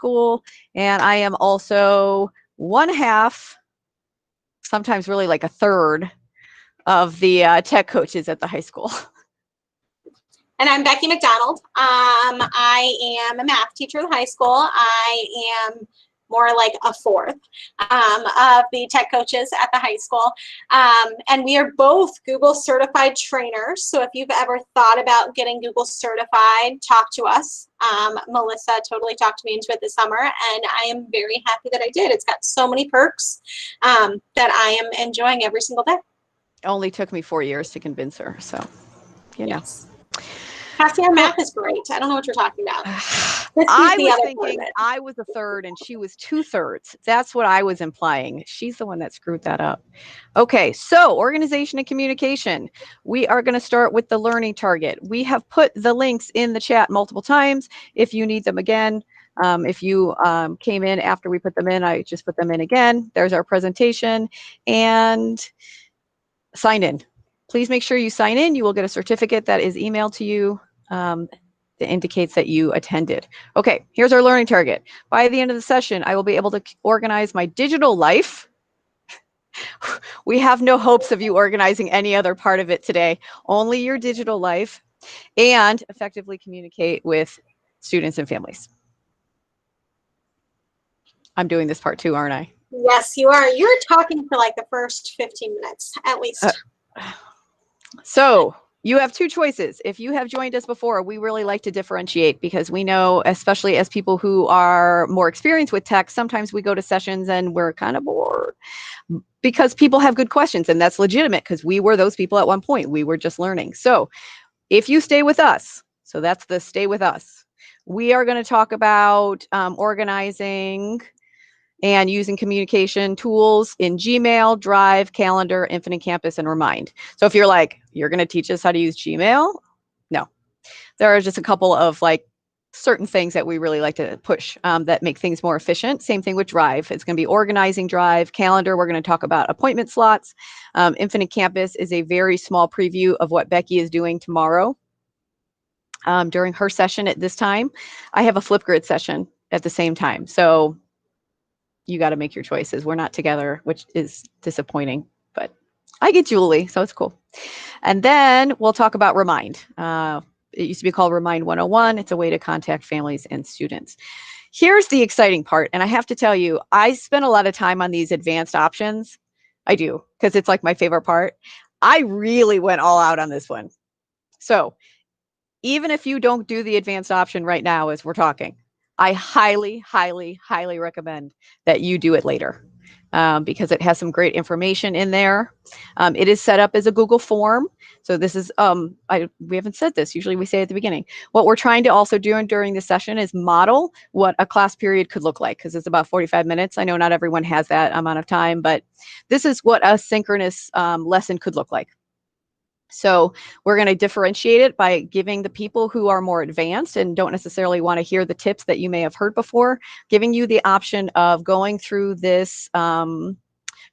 school, and I am also one half, sometimes really like a third, of the tech coaches at the high school. And I'm Becky McDonald. I am a math teacher at the high school. I am more like a fourth of the tech coaches at the high school. And we are both Google certified trainers. So if you've ever thought about getting Google certified, talk to us. Melissa totally talked me into it this summer, and I am very happy that I did. It's got so many perks that I am enjoying every single day. It only took me 4 years to convince her, so, you know. Yes. Cassie, our math is great. I don't know what you're talking about. I was thinking I was a third and she was 2/3. That's what I was implying. She's the one that screwed that up. Okay, so organization and communication. We are going to start with the learning target. We have put the links in the chat multiple times. If you need them again, if you came in after we put them in, I just put them in again. There's our presentation, and sign in. Please make sure you sign in. You will get a certificate that is emailed to you that indicates that you attended. Okay, here's our learning target. By the end of the session, I will be able to organize my digital life. We have no hopes of you organizing any other part of it today, only your digital life, and effectively communicate with students and families. I'm doing this part too, aren't I? Yes, you are. You're talking for like the first 15 minutes, at least. So you have two choices. If you have joined us before, we really like to differentiate because we know, especially as people who are more experienced with tech, sometimes we go to sessions and we're kind of bored because people have good questions, and that's legitimate because we were those people at one point. We were just learning. So if you stay with us, so that's the stay with us, we are going to talk about organizing and using communication tools in Gmail, Drive, Calendar, Infinite Campus, and Remind. So if you're like, you're going to teach us how to use Gmail? No. There are just a couple of like certain things that we really like to push that make things more efficient. Same thing with Drive. It's going to be organizing Drive. Calendar, we're going to talk about appointment slots. Infinite Campus is a very small preview of what Becky is doing tomorrow. During her session at this time, I have a Flipgrid session at the same time. So you got to make your choices. We're not together, which is disappointing, but I get Julie, so it's cool. And then we'll talk about Remind. It used to be called Remind 101. It's a way to contact families and students. Here's the exciting part. And I have to tell you, I spend a lot of time on these advanced options. I do, because it's like my favorite part. I really went all out on this one. So even if you don't do the advanced option right now as we're talking, I highly, highly, highly recommend that you do it later because it has some great information in there. It is set up as a Google form. So this is, we haven't said this. Usually we say at the beginning. What we're trying to also do during the session is model what a class period could look like because it's about 45 minutes. I know not everyone has that amount of time, but this is what a synchronous lesson could look like. So we're going to differentiate it by giving the people who are more advanced and don't necessarily want to hear the tips that you may have heard before, giving you the option of going through this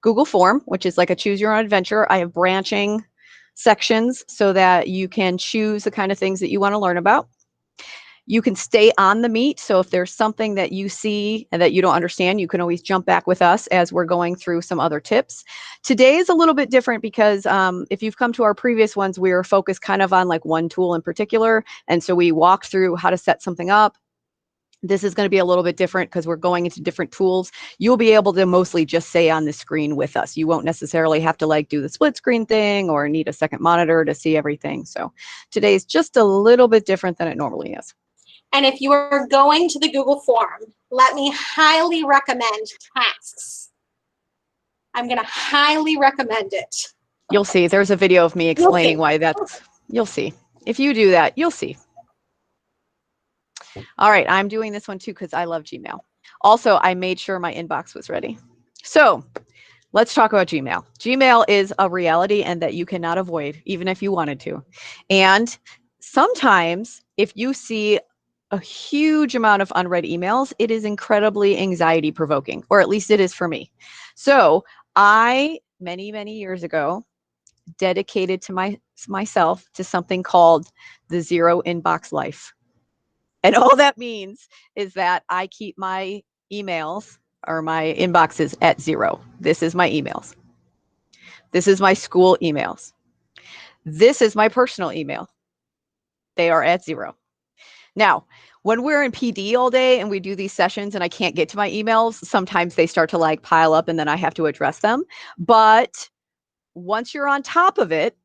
Google form, which is like a choose your own adventure. I have branching sections so that you can choose the kind of things that you want to learn about. You can stay on the meet. So if there's something that you see and that you don't understand, you can always jump back with us as we're going through some other tips. Today is a little bit different because if you've come to our previous ones, we were focused kind of on like one tool in particular. And so we walked through how to set something up. This is going to be a little bit different because we're going into different tools. You'll be able to mostly just stay on the screen with us. You won't necessarily have to like do the split screen thing or need a second monitor to see everything. So today is just a little bit different than it normally is. And if you are going to the Google form, let me highly recommend tasks. I'm going to highly recommend it. You'll see. There's a video of me explaining why that's, you'll see. If you do that, you'll see. All right, I'm doing this one too because I love Gmail. Also, I made sure my inbox was ready. So let's talk about Gmail. Gmail is a reality and that you cannot avoid, even if you wanted to. And sometimes if you see a huge amount of unread emails, it is incredibly anxiety provoking, or at least it is for me. So I, many, many years ago, dedicated to myself to something called the zero inbox life. And all that means is that I keep my emails or my inboxes at 0. This is my emails. This is my school emails. This is my personal email. They are at 0. Now, when we're in PD all day and we do these sessions and I can't get to my emails, sometimes they start to like pile up and then I have to address them. But once you're on top of it,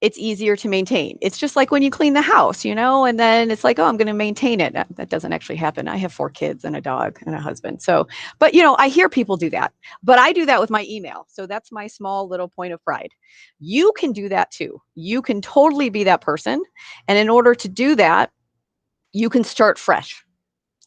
it's easier to maintain. It's just like when you clean the house, and then it's like, oh, I'm going to maintain it. That doesn't actually happen. I have 4 kids and a dog and a husband. So, but I hear people do that, but I do that with my email. So that's my small little point of pride. You can do that too. You can totally be that person. And in order to do that, you can start fresh.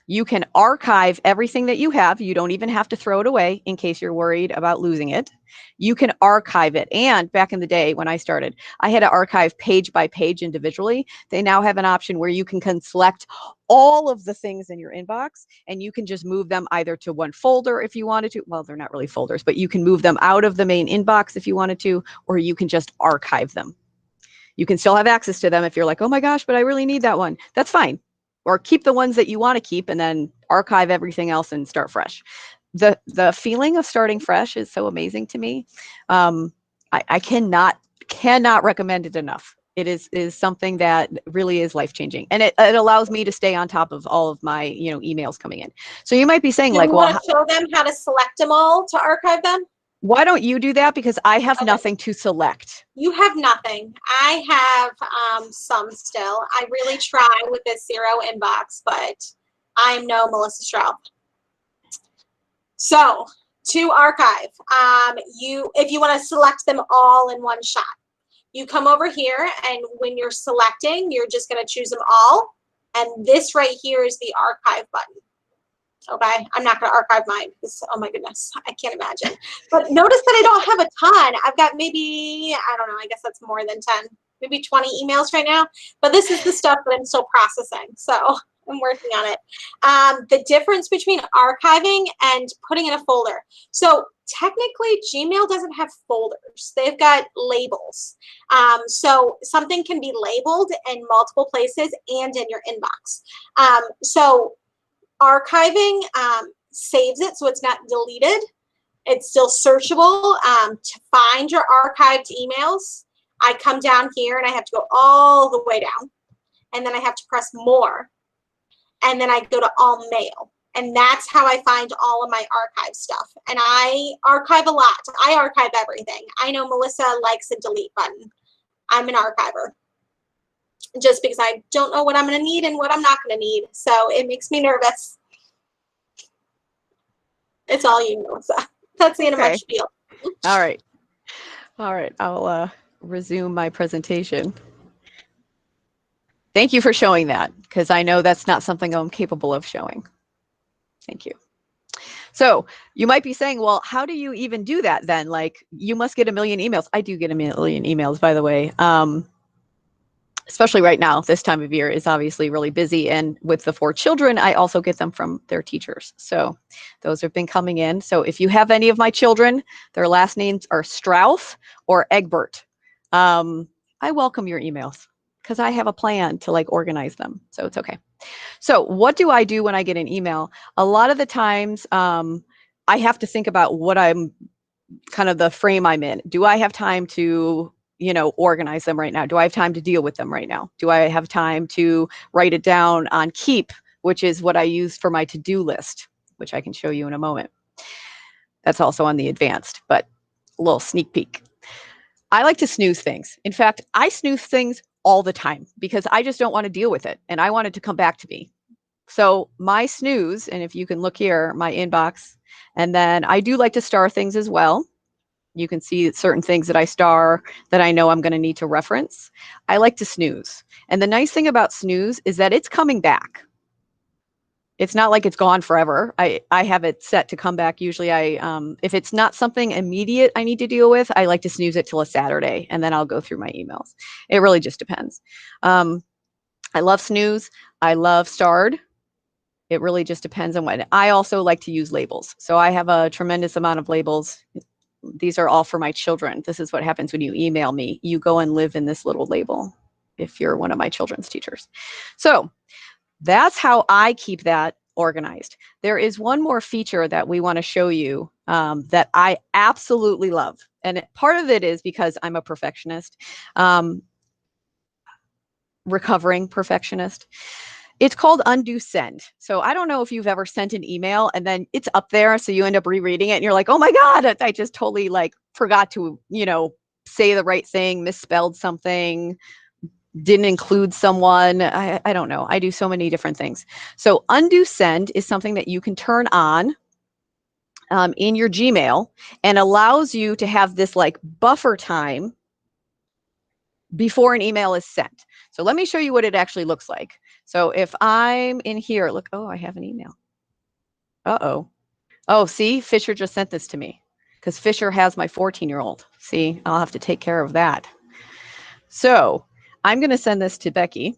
You can archive everything that you have. You don't even have to throw it away in case you're worried about losing it. You can archive it. And back in the day when I started, I had to archive page by page individually. They now have an option where you can select all of the things in your inbox and you can just move them either to one folder if you wanted to. Well, they're not really folders, but you can move them out of the main inbox if you wanted to, or you can just archive them. You can still have access to them if you're like, oh my gosh, but I really need that one. That's fine. Or keep the ones that you want to keep and then archive everything else and start fresh. The feeling of starting fresh is so amazing to me. I cannot recommend it enough. It is something that really is life-changing. And it allows me to stay on top of all of my, emails coming in. So you might be saying Do like, you well, want to show them how to select them all to archive them? why don't you do that? Because I have Okay. nothing to select. You have nothing. I have some still. I really try with this 0 inbox, but I'm no Melissa Straub. So to archive, if you want to select them all in one shot, you come over here, and when you're selecting, you're just going to choose them all. And this right here is the archive button. Okay, I'm not going to archive mine because, oh my goodness, I can't imagine. But notice that I don't have a ton. I've got maybe, I don't know, I guess that's more than 10, maybe 20 emails right now. But this is the stuff that I'm still processing. So I'm working on it. The difference between archiving and putting in a folder. So technically, Gmail doesn't have folders. They've got labels. So something can be labeled in multiple places and in your inbox. So archiving saves it so it's not deleted. It's still searchable. To find your archived emails, I come down here and I have to go all the way down, and then I have to press more, and then I go to all mail, and that's how I find all of my archive stuff. And I archive a lot. I archive everything. I know Melissa likes a delete button. I'm an archiver just because I don't know what I'm going to need and what I'm not going to need, so it makes me nervous. It's all you, Melissa. That's the end of my spiel. All right. I'll resume my presentation. Thank you for showing that, because I know that's not something I'm capable of showing. Thank you. So you might be saying, well, how do you even do that then? Like, you must get a million emails. I do get a million emails, by the way. Especially right now, this time of year is obviously really busy. And with the 4 children, I also get them from their teachers. So those have been coming in. So if you have any of my children, their last names are Strauss or Egbert. I welcome your emails because I have a plan to like organize them. So it's okay. So what do I do when I get an email? A lot of the times I have to think about what I'm kind of the frame I'm in. Do I have time to organize them right now? Do I have time to deal with them right now? Do I have time to write it down on Keep, which is what I use for my to-do list, which I can show you in a moment. That's also on the advanced, but a little sneak peek. I like to snooze things. In fact, I snooze things all the time because I just don't want to deal with it and I want it to come back to me. So my snooze, and if you can look here, my inbox, and then I do like to star things as well. You can see certain things that I star that I know I'm going to need to reference. I like to snooze. And the nice thing about snooze is that it's coming back. It's not like it's gone forever. I have it set to come back. Usually if it's not something immediate I need to deal with, I like to snooze it till a Saturday and then I'll go through my emails. It really just depends. I love snooze. I love starred. It really just depends on what. I also like to use labels. So I have a tremendous amount of labels. These are all for my children. This is what happens when you email me. You go and live in this little label. if you're one of my children's teachers. So that's how I keep that organized. There is one more feature that we want to show you that I absolutely love. And part of it is because I'm a perfectionist, recovering perfectionist. It's called undo send. So I don't know if you've ever sent an email and then it's up there, so you end up rereading it and you're like, oh my God, I just totally like forgot to, say the right thing, misspelled something, didn't include someone. I don't know. I do so many different things. So undo send is something that you can turn on in your Gmail and allows you to have this like buffer time before an email is sent. So let me show you what it actually looks like. So if I'm in here, look, oh, I have an email. Uh-oh. Oh, see, Fisher just sent this to me because Fisher has my 14-year-old. See, I'll have to take care of that. So I'm going to send this to Becky.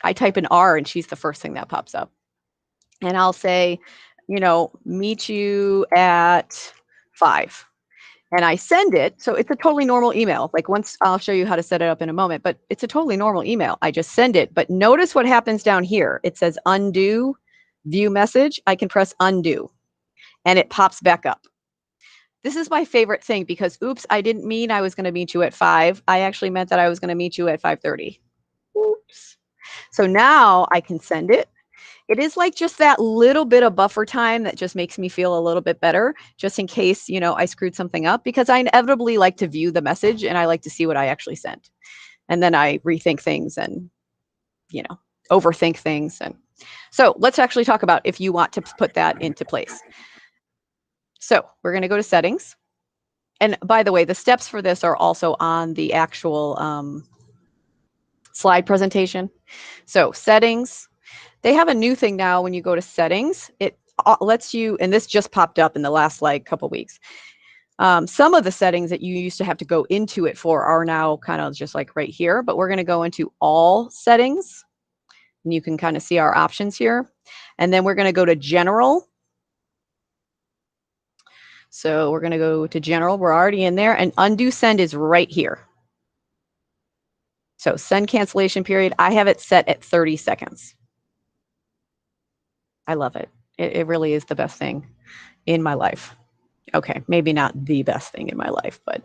I type an R and she's the first thing that pops up. And I'll say, meet you at 5. And I send it. So it's a totally normal email. Like once I'll show you how to set it up in a moment, but it's a totally normal email. I just send it. But notice what happens down here. It says undo, view message. I can press undo and it pops back up. This is my favorite thing because, oops, I didn't mean I was going to meet you at 5. I actually meant that I was going to meet you at 5:30. Oops. So now I can send it. It is like just that little bit of buffer time that just makes me feel a little bit better, just in case, I screwed something up, because I inevitably like to view the message and I like to see what I actually sent. And then I rethink things and, overthink things. And so let's actually talk about if you want to put that into place. So we're going to go to settings. And by the way, the steps for this are also on the actual slide presentation. So settings. They have a new thing now when you go to settings. It lets you, and this just popped up in the last couple weeks. Some of the settings that you used to have to go into it for are now kind of just like right here, but we're going to go into all settings and you can kind of see our options here. And then we're going to go to general. So we're going to go to general. We're already in there, and undo send is right here. So send cancellation period, I have it set at 30 seconds. I love it. It really is the best thing in my life. Okay, maybe not the best thing in my life, but.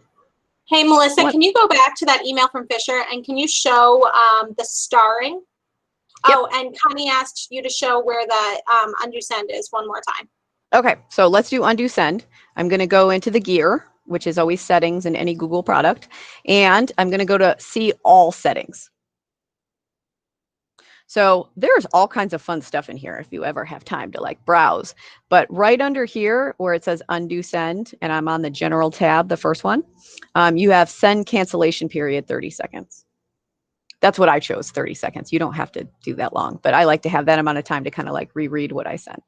Hey, Melissa, can you go back to that email from Fisher and can you show the starring? Yep. Oh, and Connie asked you to show where the undo send is one more time. Okay, so let's do undo send. I'm going to go into the gear, which is always settings in any Google product, and I'm going to go to see all settings. So there's all kinds of fun stuff in here if you ever have time to browse. But right under here where it says undo send, and I'm on the general tab, the first one, you have send cancellation period 30 seconds. That's what I chose, 30 seconds. You don't have to do that long, but I like to have that amount of time to kind of reread what I sent.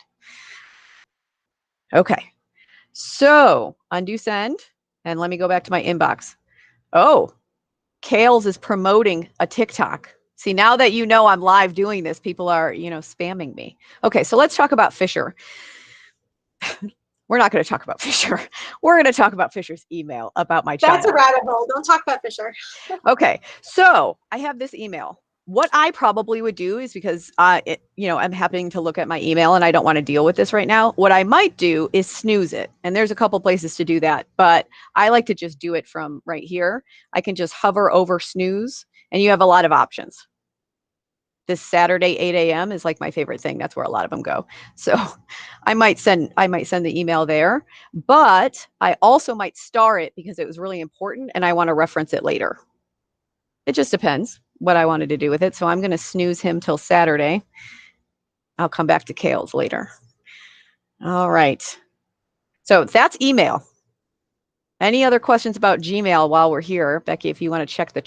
Okay, so undo send, and let me go back to my inbox. Oh, Kales is promoting a TikTok. See, now that I'm live doing this, people are, spamming me. Okay, so let's talk about Fisher. We're not going to talk about Fisher. We're going to talk about Fisher's email about my child. That's a rabbit hole. Don't talk about Fisher. Okay, so I have this email. What I probably would do is, because I'm happening to look at my email and I don't want to deal with this right now. What I might do is snooze it. And there's a couple places to do that, but I like to just do it from right here. I can just hover over snooze and you have a lot of options. This Saturday, 8 a.m. is my favorite thing. That's where a lot of them go. So I might send the email there, but I also might star it because it was really important and I want to reference it later. It just depends what I wanted to do with it. So I'm going to snooze him till Saturday. I'll come back to Kales later. All right. So that's email. Any other questions about Gmail while we're here? Becky, if you want to check the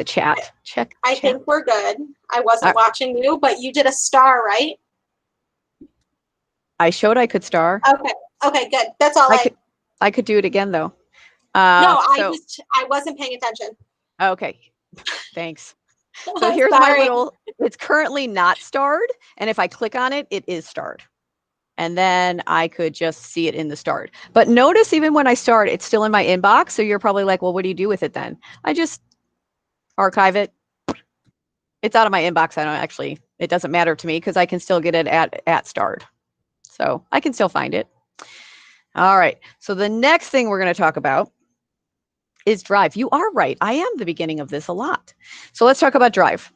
chat. I think we're good. I wasn't watching you, but you did a star, right? I showed I could star. Okay, good. That's all I could do it again though. No, I wasn't paying attention. Okay, thanks. So here's my little, it's currently not starred. And if I click on it, it is starred. And then I could just see it in the starred. But notice even when I start, it's still in my inbox. So you're probably like, well, what do you do with it then? I just archive it. It's out of my inbox. I don't actually, it doesn't matter to me because I can still get it at starred. So I can still find it. All right. So the next thing we're going to talk about is Drive. You are right. I am the beginning of this a lot. So let's talk about Drive.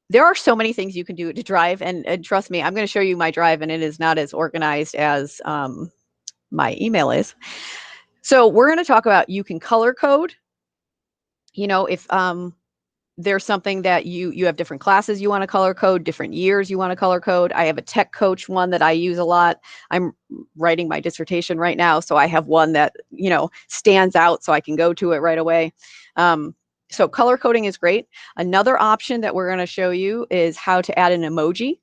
There are so many things you can do to Drive, and trust me, I'm going to show you my Drive, and it is not as organized as my email is. So we're going to talk about, you can color code. You know, if there's something that you have different classes you want to color code, different years you want to color code. I have a tech coach one that I use a lot. I'm writing my dissertation right now, so I have one that, you know, stands out so I can go to it right away. So color coding is great. Another option that we're going to show you is how to add an emoji.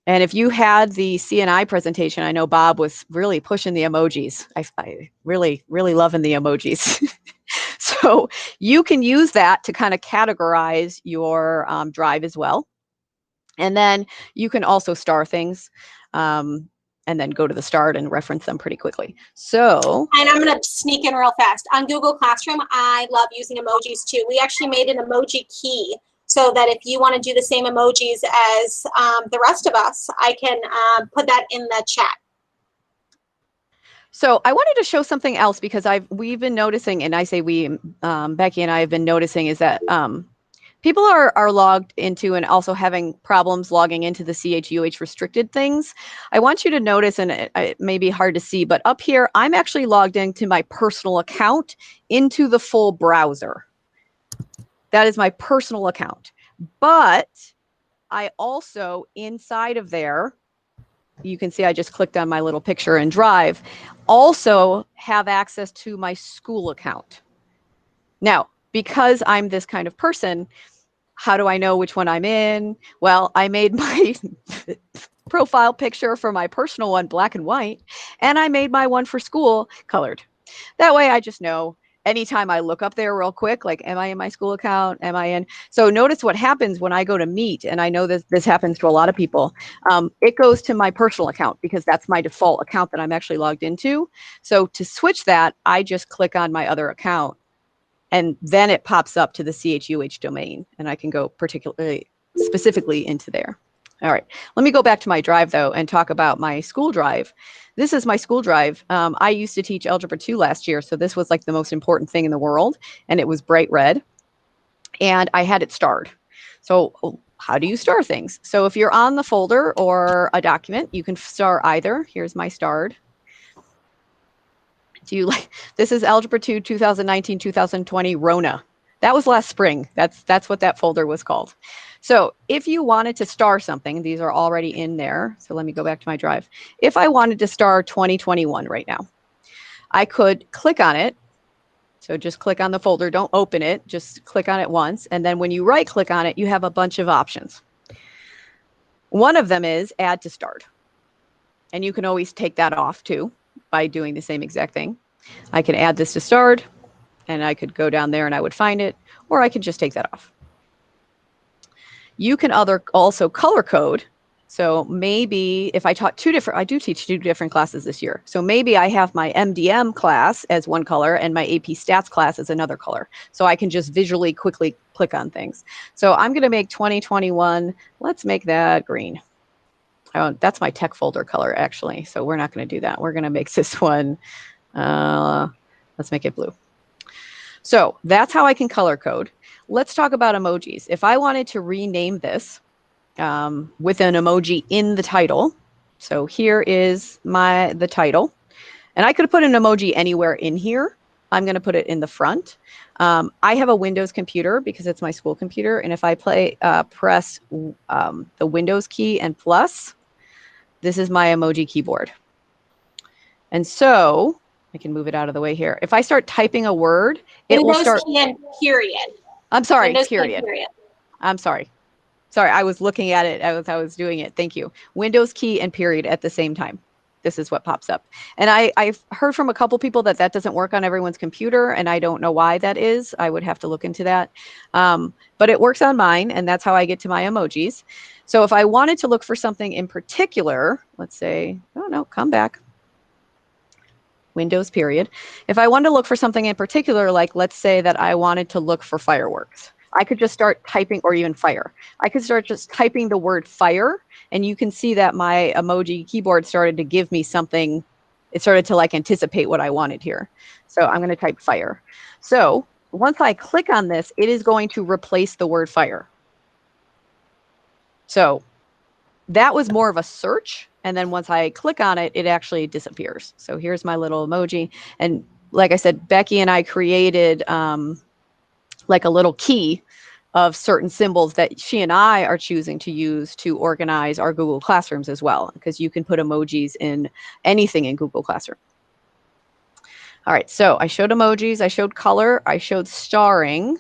And if you had the CNI presentation, I know Bob was really pushing the emojis. I really, really loving the emojis. So you can use that to kind of categorize your Drive as well. And then you can also star things and then go to the start and reference them pretty quickly. So, and I'm going to sneak in real fast. On Google Classroom, I love using emojis too. We actually made an emoji key so that if you want to do the same emojis as the rest of us, I can put that in the chat. So I wanted to show something else because we've been noticing, and I say we, Becky and I have been noticing, is that people are logged into and also having problems logging into the CHUH restricted things. I want you to notice, and it may be hard to see, but up here, I'm actually logged into my personal account into the full browser. That is my personal account. But I also, inside of there, you can see I just clicked on my little picture in Drive, also have access to my school account. Now, because I'm this kind of person, how do I know which one I'm in? Well, I made my profile picture for my personal one black and white, and I made my one for school colored. That way I just know anytime I look up there real quick, like, am I in my school account? Am I in? So notice what happens when I go to Meet, and I know this happens to a lot of people. It goes to my personal account because that's my default account that I'm actually logged into. So to switch that, I just click on my other account, and then it pops up to the CHUH domain, and I can go specifically into there. All right, let me go back to my Drive though and talk about my school Drive. This is my school Drive. I used to teach Algebra 2 last year, so this was like the most important thing in the world, and it was bright red, and I had it starred. So how do you star things? So if you're on the folder or a document, you can star either. Here's my starred. Do you like, this is Algebra 2 2019 2020 Rona. That was last spring. That's what that folder was called. So if you wanted to star something, these are already in there. So let me go back to my Drive. If I wanted to star 2021 right now, I could click on it. So just click on the folder, don't open it, just click on it once. And then when you right click on it, you have a bunch of options. One of them is add to start. And you can always take that off too by doing the same exact thing. I can add this to start, and I could go down there and I would find it, or I could just take that off. You can also color code. So maybe if I taught I do teach two different classes this year. So maybe I have my MDM class as one color and my AP stats class as another color. So I can just visually quickly click on things. So I'm going to make 2021, let's make that green. Oh, that's my tech folder color actually. So we're not going to do that. We're going to make this one, let's make it blue. So that's how I can color code. Let's talk about emojis. If I wanted to rename this with an emoji in the title, so here is the title, and I could put an emoji anywhere in here. I'm going to put it in the front. I have a Windows computer because it's my school computer, and if I press the Windows key and plus, this is my emoji keyboard. And so I can move it out of the way here. If I start typing a word, it will start. Period. I'm sorry, Windows period. period. I'm sorry. Sorry, I was looking at it as I was doing it. Thank you. Windows key and period at the same time. This is what pops up. And I've heard from a couple people that doesn't work on everyone's computer, and I don't know why that is. I would have to look into that. But it works on mine, and that's how I get to my emojis. So if I wanted to look for something in particular, let's say, oh no, come back. Windows period. If I wanted to look for something in particular, like let's say that I wanted to look for fireworks, I could just start typing, or even fire. I could start just typing the word fire, and you can see that my emoji keyboard started to give me something. It started to like anticipate what I wanted here. So I'm going to type fire. So once I click on this, it is going to replace the word fire. So that was more of a search. And then once I click on it, it actually disappears. So here's my little emoji. And like I said, Becky and I created like a little key of certain symbols that she and I are choosing to use to organize our Google Classrooms as well, because you can put emojis in anything in Google Classroom. All right, so I showed emojis, I showed color, I showed starring.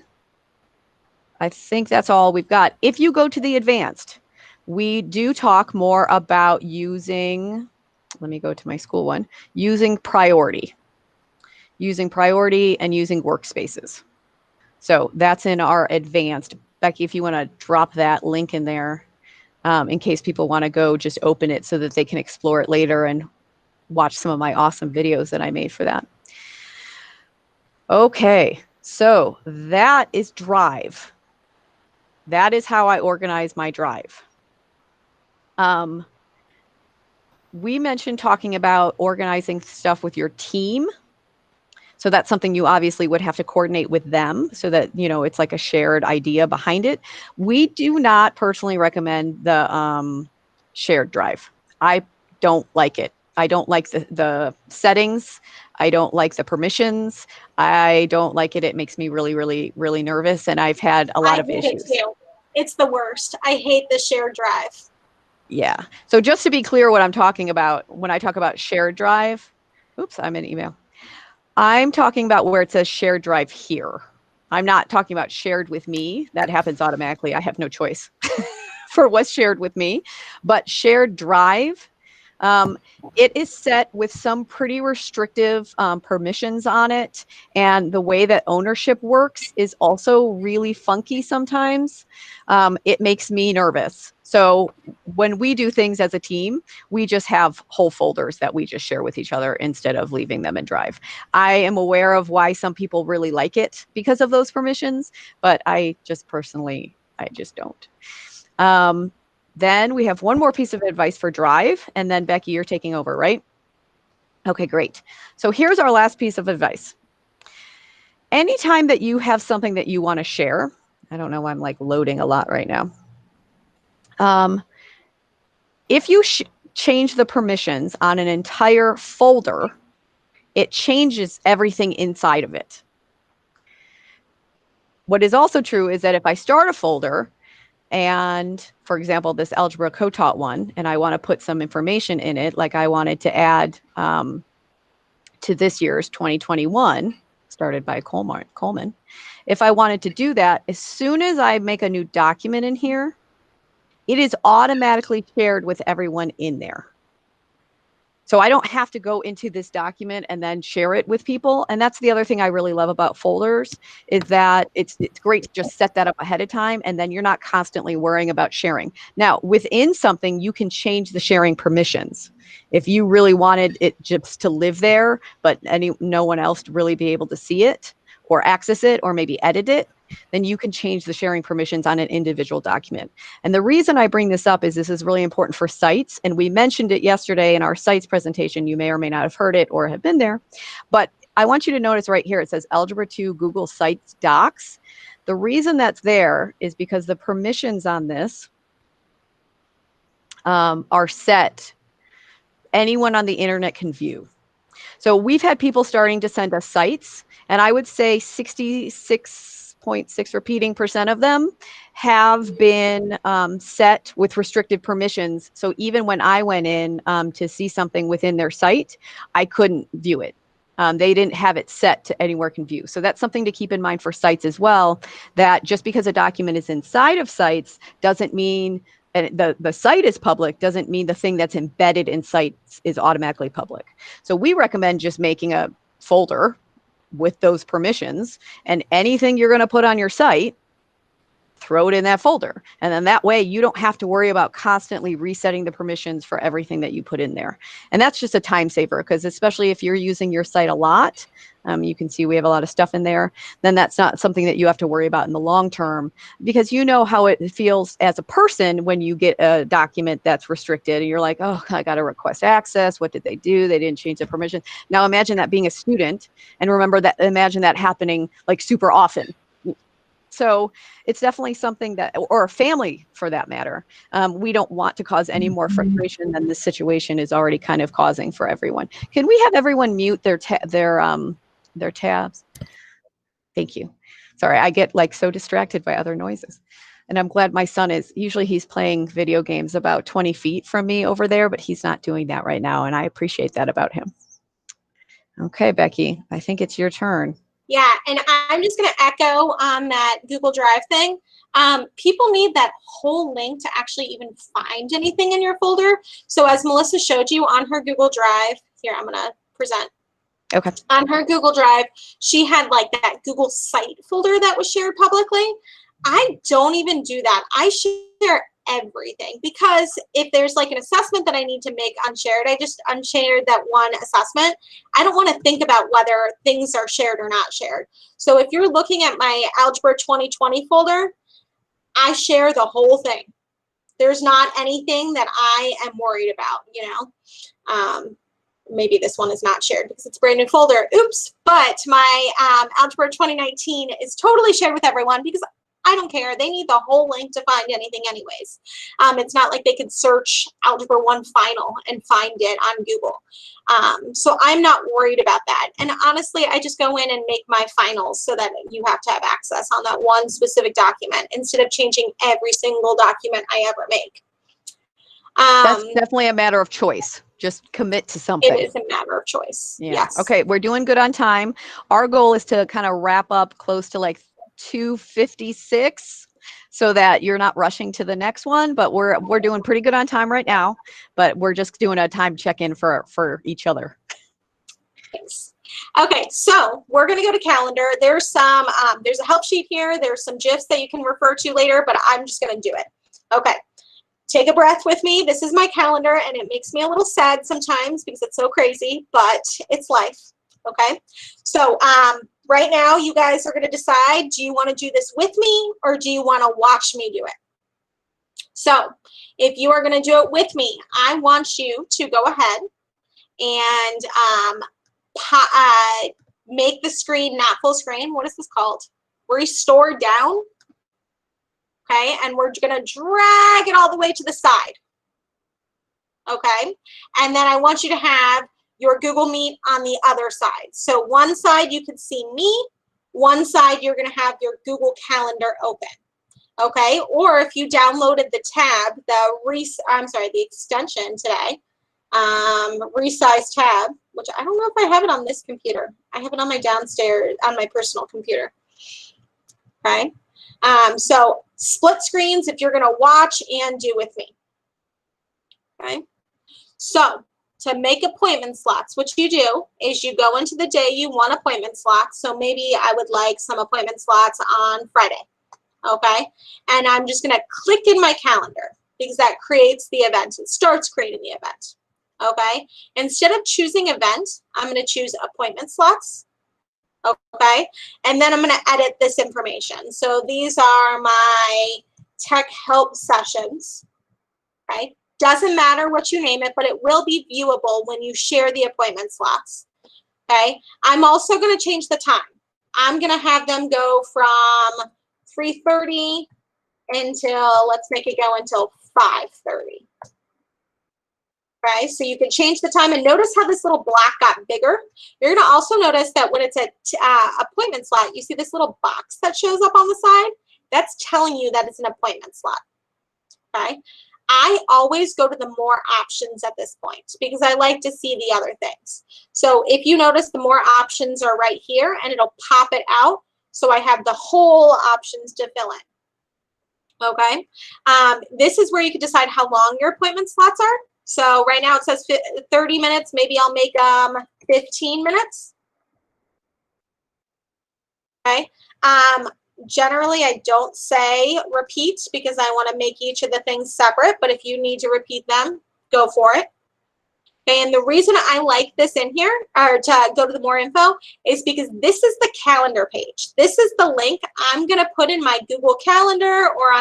I think that's all we've got. If you go to the advanced, we do talk more about using, let me go to my school one, using priority and using workspaces. So that's in our advanced. Becky, if you want to drop that link in there, in case people want to go just open it so that they can explore it later and watch some of my awesome videos that I made for that. Okay, so that is Drive. That is how I organize my Drive. We mentioned talking about organizing stuff with your team. So that's something you obviously would have to coordinate with them so that, you know, it's like a shared idea behind it. We do not personally recommend the shared drive. I don't like it. I don't like the settings. I don't like the permissions. I don't like it. It makes me really, really, really nervous. And I've had a lot of issues. It's the worst. I hate the shared drive. Yeah. So just to be clear what I'm talking about when I talk about shared drive, oops, I'm in email. I'm talking about where it says shared drive here. I'm not talking about shared with me. That happens automatically. I have no choice for what's shared with me. But shared drive, it is set with some pretty restrictive permissions on it. And the way that ownership works is also really funky sometimes. It makes me nervous. So when we do things as a team, we just have whole folders that we just share with each other instead of leaving them in Drive. I am aware of why some people really like it because of those permissions, but I just personally, I just don't. Then we have one more piece of advice for Drive, and then Becky, you're taking over, right? Okay, great. So here's our last piece of advice. Anytime that you have something that you want to share, I don't know, I'm like loading a lot right now. If you change the permissions on an entire folder, it changes everything inside of it. What is also true is that if I start a folder and, for example, this algebra co-taught one, and I want to put some information in it, like I wanted to add to this year's 2021, started by Coleman. If I wanted to do that, as soon as I make a new document in here, it is automatically shared with everyone in there. So I don't have to go into this document and then share it with people. And that's the other thing I really love about folders is that it's great to just set that up ahead of time, and then you're not constantly worrying about sharing. Now, within something, you can change the sharing permissions. If you really wanted it just to live there, but no one else to really be able to see it or access it or maybe edit it, then you can change the sharing permissions on an individual document. And the reason I bring this up is this is really important for sites. And we mentioned it yesterday in our sites presentation. You may or may not have heard it or have been there. But I want you to notice right here, it says Algebra 2 Google Sites Docs. The reason that's there is because the permissions on this are set. Anyone on the internet can view. So we've had people starting to send us sites, and I would say 66.6 repeating % of them have been set with restricted permissions. So even when I went in to see something within their site, I couldn't view it. They didn't have it set to anywhere can view. So that's something to keep in mind for sites as well, that just because a document is inside of sites doesn't mean, and the site is public, doesn't mean the thing that's embedded in sites is automatically public. So we recommend just making a folder with those permissions, and anything you're going to put on your site, throw it in that folder. And then that way you don't have to worry about constantly resetting the permissions for everything that you put in there. And that's just a time saver, because especially if you're using your site a lot, you can see we have a lot of stuff in there, then that's not something that you have to worry about in the long term, because you know how it feels as a person when you get a document that's restricted and you're like, oh, I got to request access. What did they do? They didn't change the permission. Now imagine that being a student, and imagine that happening like super often. So it's definitely something that, or a family for that matter, we don't want to cause any more frustration than this situation is already kind of causing for everyone. Can we have everyone mute their tabs? Thank you. Sorry, I get like so distracted by other noises. And I'm glad my son usually he's playing video games about 20 feet from me over there, but he's not doing that right now. And I appreciate that about him. Okay, Becky, I think it's your turn. Yeah, and I'm just going to echo on that Google Drive thing. People need that whole link to actually even find anything in your folder. So as Melissa showed you on her Google Drive, here, I'm going to present. Okay. On her Google Drive, she had like that Google site folder that was shared publicly. I don't even do that. I share everything, because if there's like an assessment that I need to make unshared, I just unshared that one assessment. I don't want to think about whether things are shared or not shared. So if you're looking at my Algebra 2020 folder, I share the whole thing. There's not anything that I am worried about, you know. Maybe this one is not shared because it's a brand new folder. Oops. But my Algebra 2019 is totally shared with everyone, because I don't care. They need the whole link to find anything anyways. It's not like they could search Algebra 1 Final and find it on Google. So I'm not worried about that. And honestly, I just go in and make my finals so that you have to have access on that one specific document instead of changing every single document I ever make. That's definitely a matter of choice. Just commit to something. It is a matter of choice. Yeah. Yes. Okay, we're doing good on time. Our goal is to kind of wrap up close to like 2:56, so that you're not rushing to the next one, but we're doing pretty good on time right now, but we're just doing a time check-in for each other. Thanks. Okay, so we're going to go to calendar. There's some there's a help sheet here. There's some GIFs that you can refer to later, but I'm just going to do it. Okay. Take a breath with me. This is my calendar, and it makes me a little sad sometimes because it's so crazy, but it's life. Okay. So right now, you guys are going to decide, do you want to do this with me, or do you want to watch me do it? So if you are going to do it with me, I want you to go ahead and make the screen not full screen. What is this called? Restore down. Okay, and we're going to drag it all the way to the side. Okay, and then I want you to have your Google Meet on the other side. So one side you can see me, one side you're going to have your Google Calendar open. Okay, or if you downloaded the tab, the extension today, resize tab, which I don't know if I have it on this computer. I have it on my downstairs, on my personal computer. Okay. So split screens if you're going to watch and do with me. Okay. So to make appointment slots, what you do is you go into the day you want appointment slots. So maybe I would like some appointment slots on Friday. Okay. And I'm just going to click in my calendar because that creates the event. It starts creating the event. Okay. Instead of choosing event, I'm going to choose appointment slots. Okay, and then I'm going to edit this information. So these are my tech help sessions. Okay, doesn't matter what you name it, but it will be viewable when you share the appointment slots. Okay, I'm also going to change the time. I'm going to have them go from 3:30 until, let's make it go until 5:30. Okay, so you can change the time, and notice how this little block got bigger. You're going to also notice that when it's an appointment slot, you see this little box that shows up on the side? That's telling you that it's an appointment slot. Okay, I always go to the more options at this point because I like to see the other things. So if you notice, the more options are right here, and it'll pop it out. So I have the whole options to fill in. Okay, this is where you can decide how long your appointment slots are. So right now it says 30 minutes. Maybe I'll make 15 minutes. Okay. Generally, I don't say repeat because I want to make each of the things separate, but if you need to repeat them, go for it. And the reason I like this in here, or to go to the more info, is because this is the calendar page. This is the link I'm going to put in my Google Calendar, or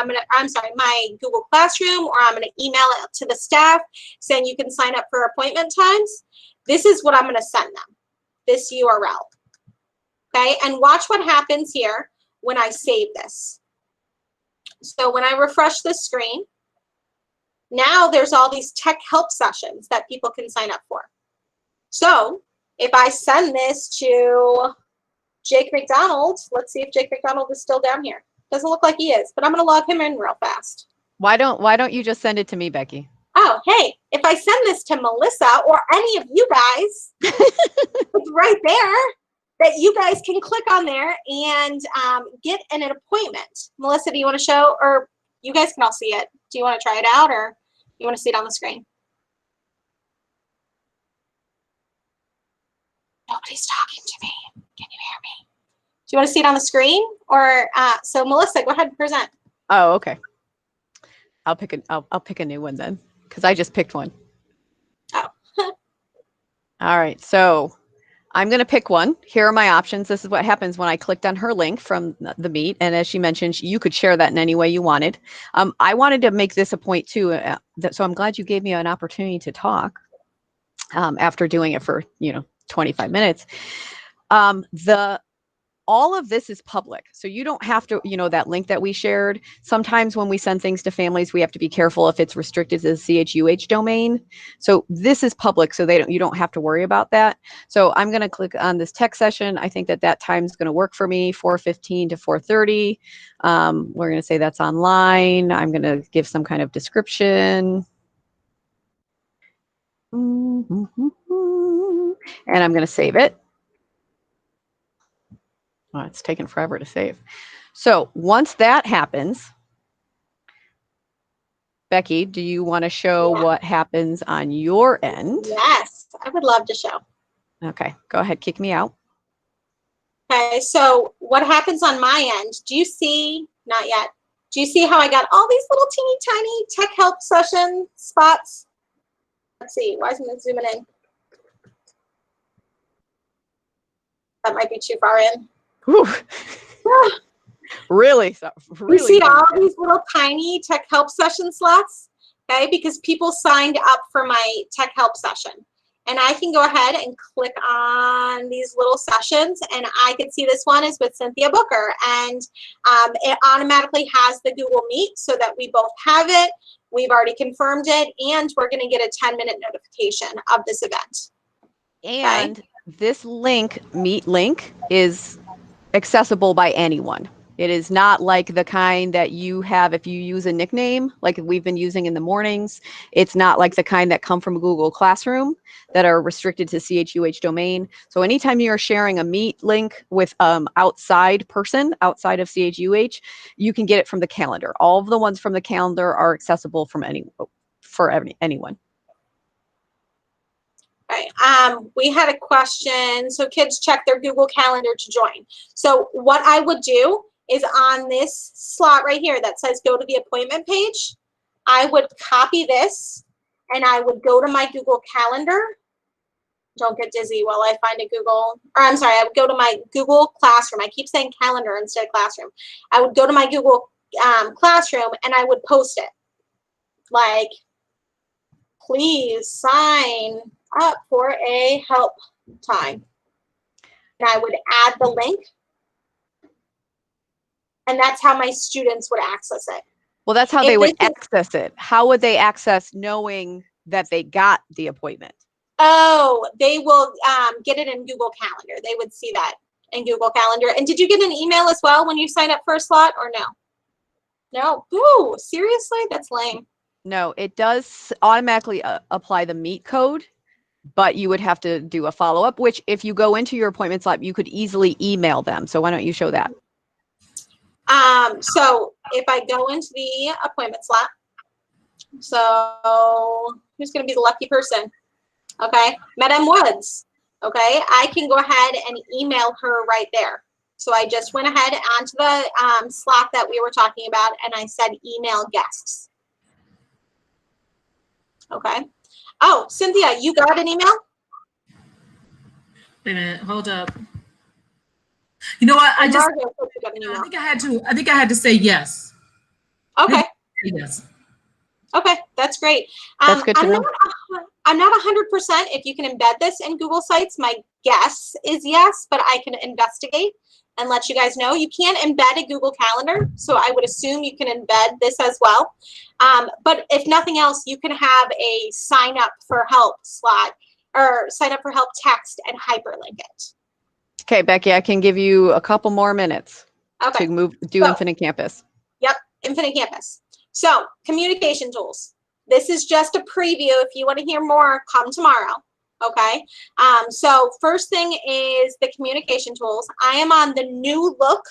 my Google Classroom, or I'm going to email it to the staff saying you can sign up for appointment times. This is what I'm going to send them, this URL. Okay, and watch what happens here when I save this. So when I refresh the screen, now there's all these tech help sessions that people can sign up for. So if I send this to Jake McDonald, let's see if Jake McDonald is still down here. Doesn't look like he is, but I'm going to log him in real fast. Why don't you just send it to me, Becky? Oh, hey, if I send this to Melissa or any of you guys, it's right there that you guys can click on there and get an appointment. Melissa, do you want to show, or you guys can all see it? Do you want to try it out, or you want to see it on the screen? Nobody's talking to me. Can you hear me? Do you want to see it on the screen, or so Melissa, go ahead and present. Oh, okay. I'll pick a new one then, because I just picked one. Oh. All right, so I'm going to pick one. Here are my options. This is what happens when I clicked on her link from the Meet. And as she mentioned, you could share that in any way you wanted. I wanted to make this a point too. So I'm glad you gave me an opportunity to talk after doing it for, 25 minutes. All of this is public. So you don't have to, that link that we shared. Sometimes when we send things to families, we have to be careful if it's restricted to the CHUH domain. So this is public, so you don't have to worry about that. So I'm going to click on this tech session. I think that time is going to work for me, 4:15 to 4:30. We're going to say that's online. I'm going to give some kind of description. And I'm going to save it. Oh, it's taken forever to save. So once that happens, Becky, do you want to show what happens on your end? Yes, I would love to show. Okay, go ahead, kick me out. Okay, so what happens on my end? Do you see? Not yet. Do you see how I got all these little teeny tiny tech help session spots? Let's see. Why isn't it zooming in? That might be too far in. Really? You see all these little tiny tech help session slots, okay? Because people signed up for my tech help session. And I can go ahead and click on these little sessions, and I can see this one is with Cynthia Booker, and it automatically has the Google Meet so that we both have it. We've already confirmed it, and we're going to get a 10-minute notification of this event. And this Meet link, is accessible by anyone. It is not like the kind that you have if you use a nickname, like we've been using in the mornings. It's not like the kind that come from Google Classroom that are restricted to CHUH domain. So anytime you're sharing a Meet link with outside person, outside of CHUH, you can get it from the calendar. All of the ones from the calendar are accessible from anyone. Right. We had a question. So kids check their Google Calendar to join. So what I would do is on this slot right here that says go to the appointment page, I would copy this and I would go to my Google Calendar. Don't get dizzy while I find a Google, or I'm sorry, I would go to my Google Classroom. I keep saying calendar instead of classroom. I would go to my Google Classroom and I would post it. Like, please sign up for a help time. And I would add the link. And that's how my students would access it. Well, that's how they would access it. How would they access knowing that they got the appointment? Oh, they will get it in Google Calendar. They would see that in Google Calendar. And did you get an email as well when you signed up for a slot, or no? No. Ooh, seriously? That's lame. No, it does automatically apply the Meet code, but you would have to do a follow-up, which if you go into your appointment slot, you could easily email them. So why don't you show that? So if I go into the appointment slot, so who's going to be the lucky person? Okay, Madam Woods. Okay, I can go ahead and email her right there. So I just went ahead onto the Slack that we were talking about, and I said email guests. Okay. Oh, Cynthia, you got an email? Wait a minute, hold up. You know what? I just Margo said you got an email. I think I had to say yes. Okay. Yes. Okay, that's great. That's good to know. I'm not 100% if you can embed this in Google Sites. My guess is yes, but I can investigate and let you guys know. You can't embed a Google Calendar, so I would assume you can embed this as well. But if nothing else, you can have a sign up for help slot or sign up for help text and hyperlink it. Okay, Becky, I can give you a couple more minutes to do Infinite Campus. Yep, Infinite Campus. So communication tools. This is just a preview. If you want to hear more, come tomorrow. Okay. So first thing is the communication tools. I am on the new look.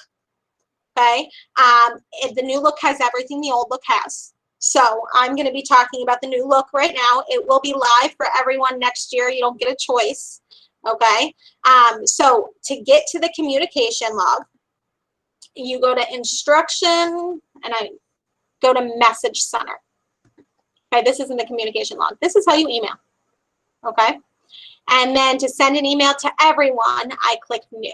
Okay. The new look has everything the old look has. So I'm going to be talking about the new look right now. It will be live for everyone next year. You don't get a choice. Okay. So to get to the communication log, you go to instruction and I go to message center. Okay, this isn't the communication log. This is how you email. Okay. And then to send an email to everyone, I click new.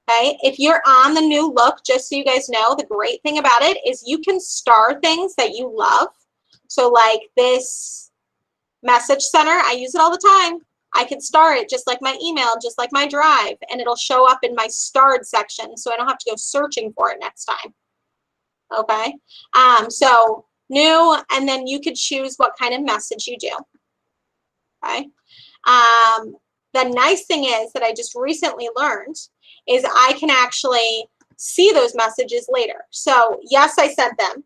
Okay, if you're on the new look, just so you guys know, the great thing about it is you can star things that you love. So like this message center, I use it all the time. I can star it just like my email, just like my drive, and it'll show up in my starred section, so I don't have to go searching for it next time. Okay, so new, and then you could choose what kind of message you do. Okay, the nice thing is that I just recently learned is I can actually see those messages later. So yes, I sent them,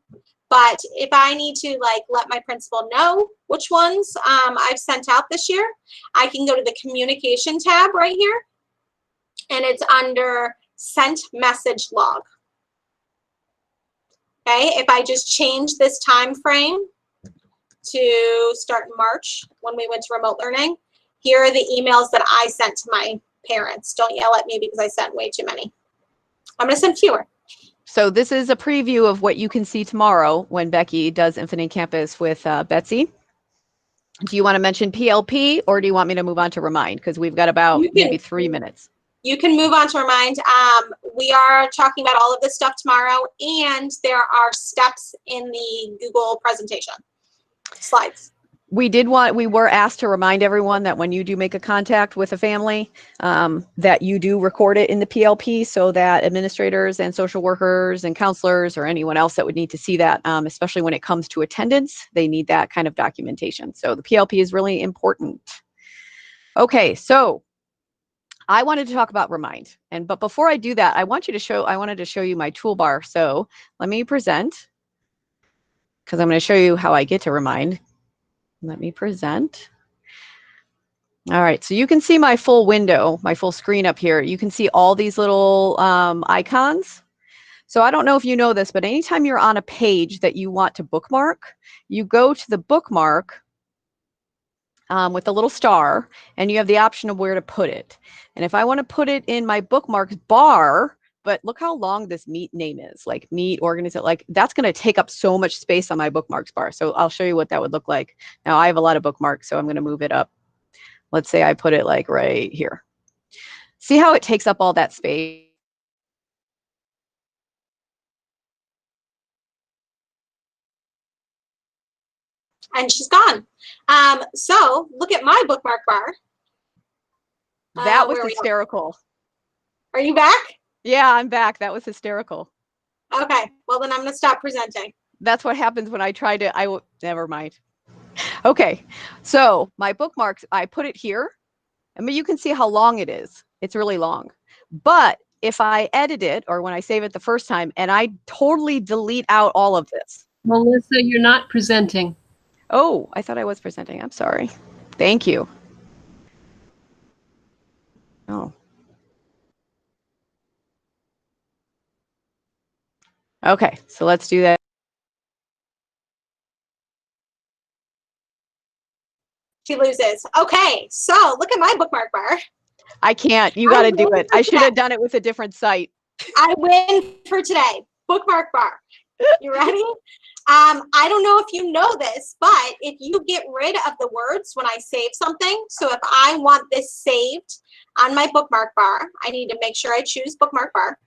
but if I need to like let my principal know which ones I've sent out this year, I can go to the communication tab right here, and it's under sent message log. Okay, if I just change this time frame to start in March when we went to remote learning, here are the emails that I sent to my parents. Don't yell at me because I sent way too many. I'm going to send fewer. So this is a preview of what you can see tomorrow when Becky does Infinite Campus with Betsy. Do you want to mention PLP or do you want me to move on to Remind? Because we've got about maybe 3 minutes. You can move on to Remind. We are talking about all of this stuff tomorrow, and there are steps in the Google presentation slides. We were asked to remind everyone that when you do make a contact with a family, that you do record it in the PLP so that administrators and social workers and counselors or anyone else that would need to see that, especially when it comes to attendance, they need that kind of documentation. So the PLP is really important. Okay, so I wanted to talk about Remind. But before I do that, I wanted to show you my toolbar. So let me present, because I'm going to show you how I get to Remind. Let me present. All right, so you can see my full window, my full screen up here. You can see all these little icons. So I don't know if you know this, but anytime you're on a page that you want to bookmark, you go to the bookmark with the little star, and you have the option of where to put it. And if I want to put it in my bookmarks bar, but look how long this Meet name is, like Meet, organize, like that's going to take up so much space on my bookmarks bar. So I'll show you what that would look like. Now I have a lot of bookmarks, so I'm going to move it up. Let's say I put it like right here. See how it takes up all that space? And she's gone. So look at my bookmark bar. That was hysterical. Are you back? Yeah, I'm back. That was hysterical. Okay, well then I'm going to stop presenting. That's what happens when I try to, never mind. Okay, so my bookmarks, I put it here. I mean, you can see how long it is. It's really long. But if I edit it, or when I save it the first time, and I totally delete out all of this. Melissa, you're not presenting. Oh, I thought I was presenting. I'm sorry. Thank you. Oh. Okay, so let's do that. She loses. Okay, so look at my bookmark bar. I can't. You got to do it. I should have done it with a different site. I win for today. Bookmark bar. You ready? I don't know if you know this, but if you get rid of the words when I save something, so if I want this saved on my bookmark bar, I need to make sure I choose bookmark bar.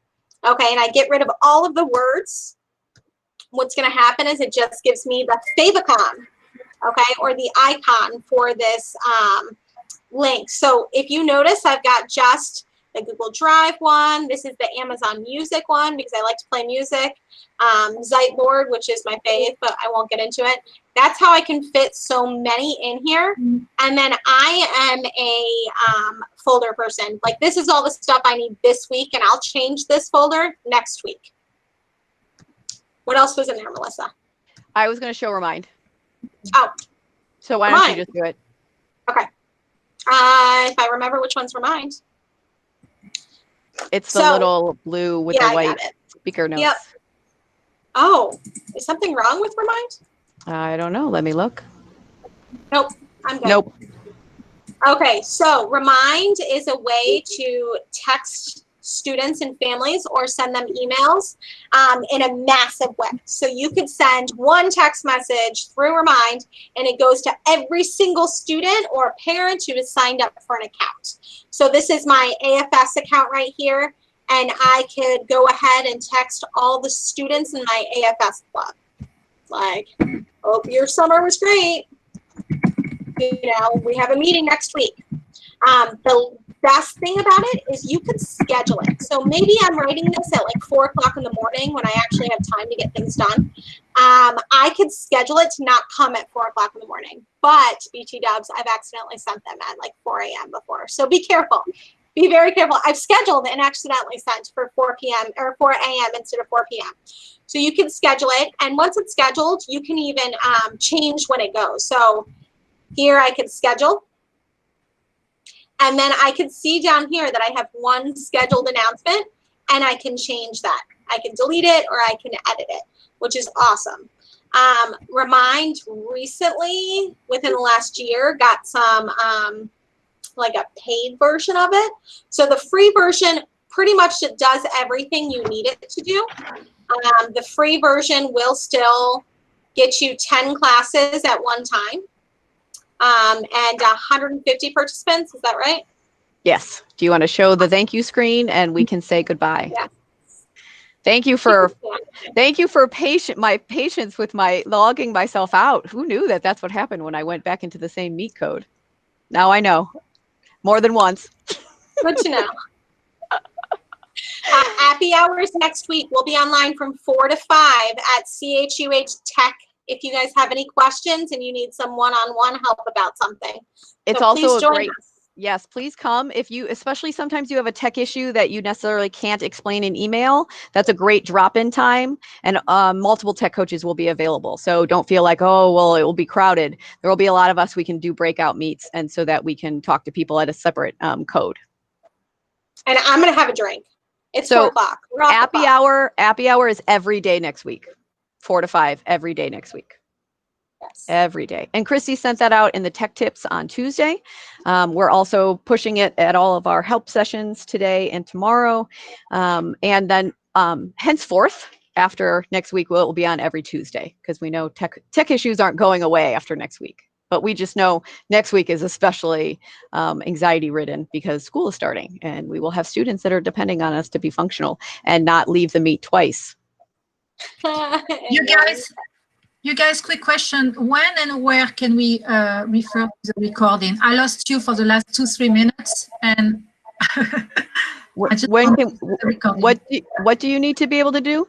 Okay, and I get rid of all of the words. What's going to happen is it just gives me the favicon, okay, or the icon for this link. So if you notice, I've got just the Google Drive one. This is the Amazon Music one because I like to play music. Zeitlord, which is my fave, but I won't get into it. That's how I can fit so many in here. And then I am a folder person. Like, this is all the stuff I need this week, and I'll change this folder next week. What else was in there, Melissa? I was going to show Remind. Oh. So why don't you just do it? Okay. If I remember which one's Remind. It's the little blue with the white speaker notes. Yep. Oh, is something wrong with Remind? I don't know. Let me look. Nope. I'm good. Nope. Okay, so Remind is a way to text students and families or send them emails in a massive way. So you could send one text message through Remind, and it goes to every single student or parent who has signed up for an account. So this is my AFS account right here, and I could go ahead and text all the students in my AFS club. Like, hope your summer was great. You know, we have a meeting next week. The best thing about it is you could schedule it. So maybe I'm writing this at like 4 o'clock in the morning when I actually have time to get things done. I could schedule it to not come at 4 o'clock in the morning. But BT Dubs, I've accidentally sent them at like 4 a.m. before. So be careful. Be very careful. I've scheduled and accidentally sent for 4 p.m. or 4 a.m. instead of 4 p.m. So you can schedule it. And once it's scheduled, you can even change when it goes. So here I can schedule. And then I can see down here that I have one scheduled announcement, and I can change that. I can delete it or I can edit it, which is awesome. Remind recently, within the last year, got some like a paid version of it. So the free version pretty much does everything you need it to do. The free version will still get you 10 classes at one time. And 150 participants, is that right? Yes. Do you want to show the thank you screen and we can say goodbye? Yeah. Thank you for my patience with my logging myself out. Who knew that that's what happened when I went back into the same meet code? Now I know. More than once. Good to know. Happy hours next week. We'll be online from 4 to 5 at CHUH Tech. If you guys have any questions and you need some one-on-one help about something. It's so also please join a great, us. yes, please come. If you, especially sometimes you have a tech issue that you necessarily can't explain in email, that's a great drop-in time, and multiple tech coaches will be available. So don't feel like, oh, well, it will be crowded. There will be a lot of us. We can do breakout meets, and so that we can talk to people at a separate code. And I'm going to have a drink. It's So 4 o'clock. We're off the clock. Appy hour is every day next week. 4 to 5 every day next week. Yes. Every day. And Christy sent that out in the tech tips on Tuesday. We're also pushing it at all of our help sessions today and tomorrow. And then henceforth, after next week, will be on every Tuesday because we know tech issues aren't going away after next week. But we just know next week is especially anxiety ridden because school is starting and we will have students that are depending on us to be functional and not leave the meet twice. You guys, quick question. When and where can we refer to the recording? I lost you for the last 2-3 minutes, and what do you need to be able to do?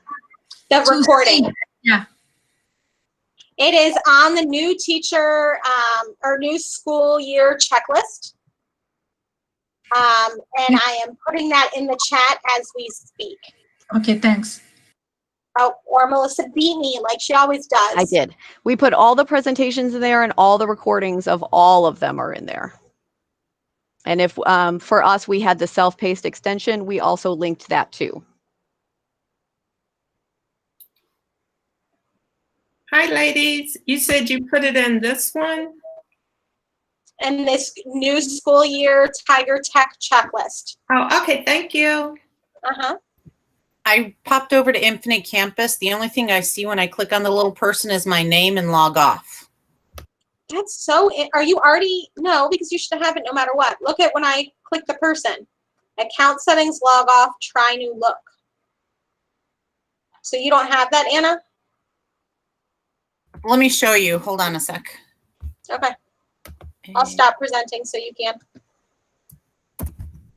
The recording. Yeah. It is on the new teacher or new school year checklist. And I am putting that in the chat as we speak. Okay, thanks. Oh, or Melissa beat me like she always does. I did. We put all the presentations in there and all the recordings of all of them are in there. And if for us, we had the self-paced extension, we also linked that too. Hi, ladies. You said you put it in this one? in this new school year Tiger Tech checklist. Oh, okay. Thank you. Uh-huh. I popped over to Infinite Campus. The only thing I see when I click on the little person is my name and log off. That's so, are you already, no, because you should have it no matter what. Look at when I click the person. Account settings, log off, try new look. So you don't have that, Anna? Let me show you. Hold on a sec. Okay, I'll stop presenting so you can.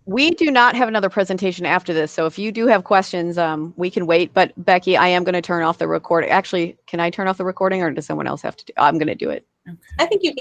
We do not have another presentation after this, so if you do have questions, we can wait. But Becky, I am going to turn off the recording. Actually, can I turn off the recording, or does someone else have to do? I'm going to do it. I think you can.